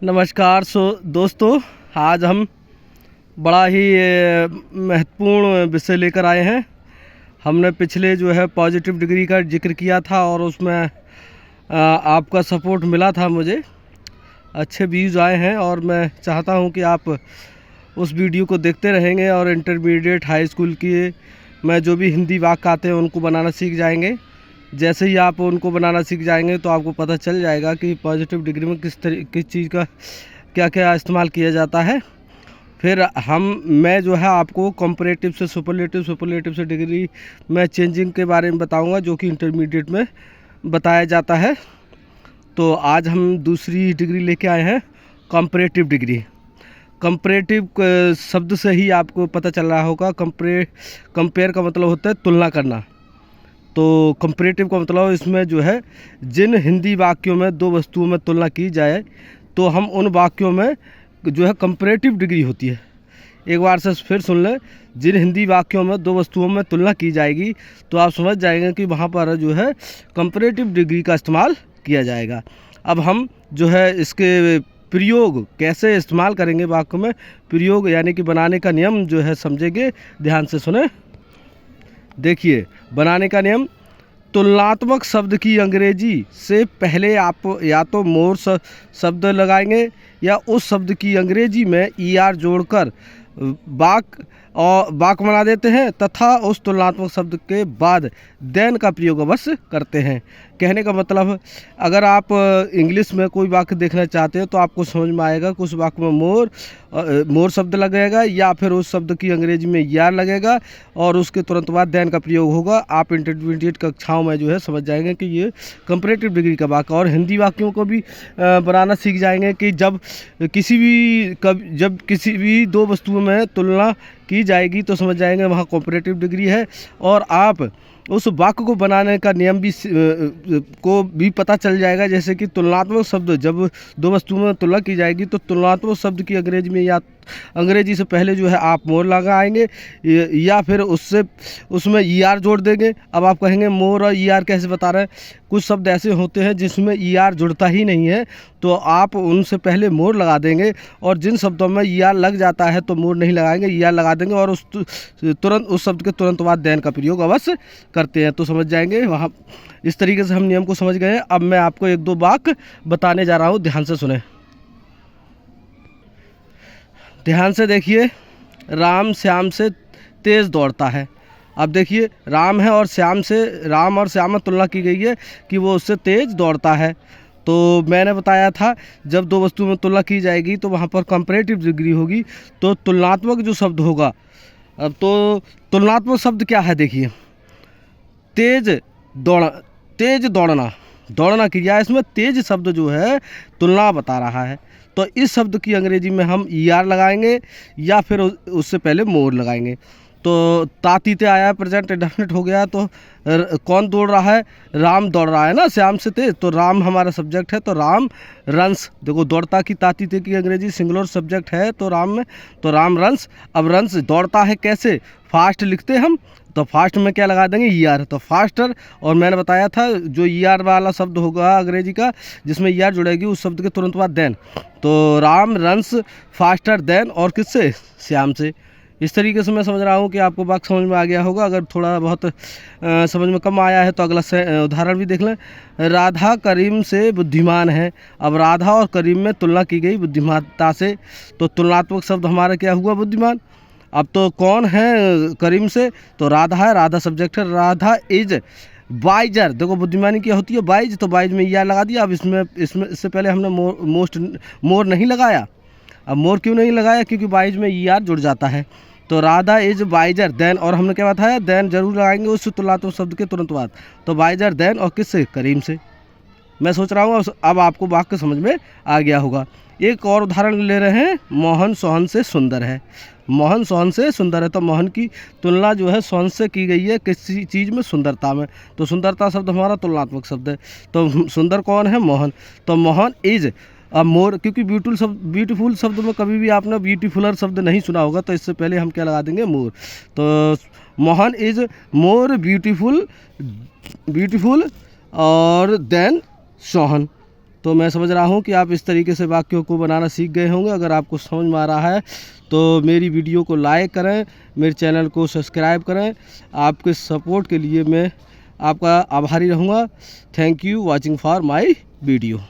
नमस्कार दोस्तों, आज हम बड़ा ही महत्वपूर्ण विषय लेकर आए हैं। हमने पिछले जो है पॉजिटिव डिग्री का जिक्र किया था और उसमें आपका सपोर्ट मिला था, मुझे अच्छे व्यूज़ आए हैं और मैं चाहता हूं कि आप उस वीडियो को देखते रहेंगे और इंटरमीडिएट हाई स्कूल की मैं जो भी हिंदी वाक्य आते हैं उनको बनाना सीख जाएंगे। जैसे ही आप उनको बनाना सीख जाएंगे तो आपको पता चल जाएगा कि पॉजिटिव डिग्री में किस चीज़ का क्या क्या इस्तेमाल किया जाता है। फिर मैं जो है आपको कंपैरेटिव से सुपरलेटिव से डिग्री में चेंजिंग के बारे में बताऊंगा, जो कि इंटरमीडिएट में बताया जाता है। तो आज हम दूसरी डिग्री लेके आए हैं, कंपैरेटिव डिग्री। कंपैरेटिव शब्द से ही आपको पता चल रहा होगा, कंपेयर का मतलब होता है तुलना करना। तो कंपैरेटिव का मतलब इसमें जो है जिन हिंदी वाक्यों में दो वस्तुओं में तुलना की जाए तो हम उन वाक्यों में जो है कंपैरेटिव डिग्री होती है। एक बार से फिर सुन लें, जिन हिंदी वाक्यों में दो वस्तुओं में तुलना की जाएगी तो आप समझ जाएंगे कि वहाँ पर जो है कंपैरेटिव डिग्री का इस्तेमाल किया जाएगा। अब हम जो है इसके प्रयोग कैसे इस्तेमाल करेंगे वाक्य में, प्रयोग यानी कि बनाने का नियम जो है समझेंगे। ध्यान से सुने। देखिए, बनाने का नियम, तुलनात्मक शब्द की अंग्रेजी से पहले आप या तो मोर शब्द लगाएंगे या उस शब्द की अंग्रेजी में ईआर जोड़कर वाक्य बना देते हैं तथा उस तुलनात्मक शब्द के बाद देन का प्रयोग अवश्य करते हैं। कहने का मतलब, अगर आप इंग्लिश में कोई वाक्य देखना चाहते हो तो आपको समझ में आएगा कि उस वाक्य में मोर शब्द लगेगा या फिर उस शब्द की अंग्रेजी में यार लगेगा और उसके तुरंत बाद देन का प्रयोग होगा। आप इंटरमीडिएट कक्षाओं में जो है समझ जाएंगे कि ये कंपैरेटिव डिग्री का वाक्य। और हिंदी वाक्यों को भी बनाना सीख जाएंगे कि जब किसी भी दो वस्तुओं में तुलना की जाएगी तो समझ जाएंगे वहाँ कंपैरेटिव डिग्री है। और आप उस वाक्य को बनाने का नियम भी पता चल जाएगा। जैसे कि तुलनात्मक शब्द, जब दो वस्तुओं में तुलना की जाएगी तो तुलनात्मक शब्द की अंग्रेजी में या अंग्रेजी से पहले जो है आप मोर लगाएंगे या फिर उसमें ईआर जोड़ देंगे। अब आप कहेंगे मोर और ईआर कैसे बता रहे हैं? कुछ शब्द ऐसे होते हैं जिसमें ईआर जुड़ता ही नहीं है, तो आप उनसे पहले मोर लगा देंगे। और जिन शब्दों में ईआर लग जाता है तो मोर नहीं लगाएंगे, ईआर लगा देंगे और उस शब्द के तुरंत बाद देन का प्रयोग अवश्य करते हैं। तो समझ जाएंगे वहाँ। इस तरीके से हम नियम को समझ गए। अब मैं आपको एक दो वाक्य बताने जा रहा हूँ, ध्यान से सुने। ध्यान से देखिए, राम श्याम से तेज दौड़ता है। अब देखिए, राम है और राम और श्याम में तुलना की गई है कि वो उससे तेज दौड़ता है। तो मैंने बताया था जब दो वस्तुओं में तुलना की जाएगी तो वहाँ पर कंपैरेटिव डिग्री होगी। तो तुलनात्मक जो शब्द होगा, अब तो तुलनात्मक शब्द क्या है? देखिए, तेज दौड़ना क्रिया, इसमें तेज शब्द जो है तुलना बता रहा है। तो इस शब्द की अंग्रेजी में हम ईआर लगाएंगे या फिर उससे पहले मोर लगाएंगे। तो तातीते आया, प्रेजेंट इंडेफिनिट हो गया। तो कौन दौड़ रहा है? राम दौड़ रहा है ना श्याम से तेज। तो राम हमारा सब्जेक्ट है, तो राम रन्स। देखो, दौड़ता की तातीते की अंग्रेजी सिंगुलर सब्जेक्ट है तो राम में, तो राम रन्स। अब रन्स दौड़ता है कैसे? फास्ट लिखते हम, तो फास्ट में क्या लगा देंगे? ईआर, तो फास्टर। और मैंने बताया था जो ईआर वाला शब्द होगा अंग्रेजी का जिसमें ईआर जुड़ेगी उस शब्द के तुरंत बाद देन। तो राम रन्स फास्टर देन, और किससे? श्याम से। इस तरीके से मैं समझ रहा हूँ कि आपको वाक्य समझ में आ गया होगा। अगर थोड़ा बहुत समझ में कम आया है तो अगला उदाहरण भी देख लें। राधा करीम से बुद्धिमान है। अब राधा और करीम में तुलना की गई बुद्धिमानता से, तो तुलनात्मक शब्द हमारा क्या हुआ? बुद्धिमान। अब तो कौन है करीम से? तो राधा है, राधा सब्जेक्ट है। Radha is wiser. देखो, बुद्धिमानी क्या होती है? वाइज। तो वाइज में ईआर लगा दिया। अब इससे पहले हमने मोर नहीं लगाया। अब मोर क्यों नहीं लगाया? क्योंकि वाइज में ईआर जुड़ जाता है। तो राधा इज वाइजर देन, और हमने क्या बताया? देन जरूर लगाएंगे उस तुलनात्मक शब्द के तुरंत बाद। तो वाइजर देन, और किससे? करीम से। मैं सोच रहा हूँ अब आपको वाक्य समझ में आ गया होगा। एक और उदाहरण ले रहे हैं, मोहन सोहन से सुंदर है। मोहन सोहन से सुंदर है, तो मोहन की तुलना जो है सोहन से की गई है किसी चीज़ में? सुंदरता में। तो सुंदरता शब्द हमारा तुलनात्मक शब्द है। तो सुंदर कौन है? मोहन। तो मोहन इज मोर, क्योंकि ब्यूटीफुल शब्द में कभी भी आपने ब्यूटीफुलर शब्द नहीं सुना होगा, तो इससे पहले हम क्या लगा देंगे? मोर। तो मोहन इज मोर ब्यूटीफुल और देन सोहन। तो मैं समझ रहा हूँ कि आप इस तरीके से वाक्यों को बनाना सीख गए होंगे। अगर आपको समझ में आ रहा है तो मेरी वीडियो को लाइक करें, मेरे चैनल को सब्सक्राइब करें। आपके सपोर्ट के लिए मैं आपका आभारी रहूँगा। Thank you watching for my video.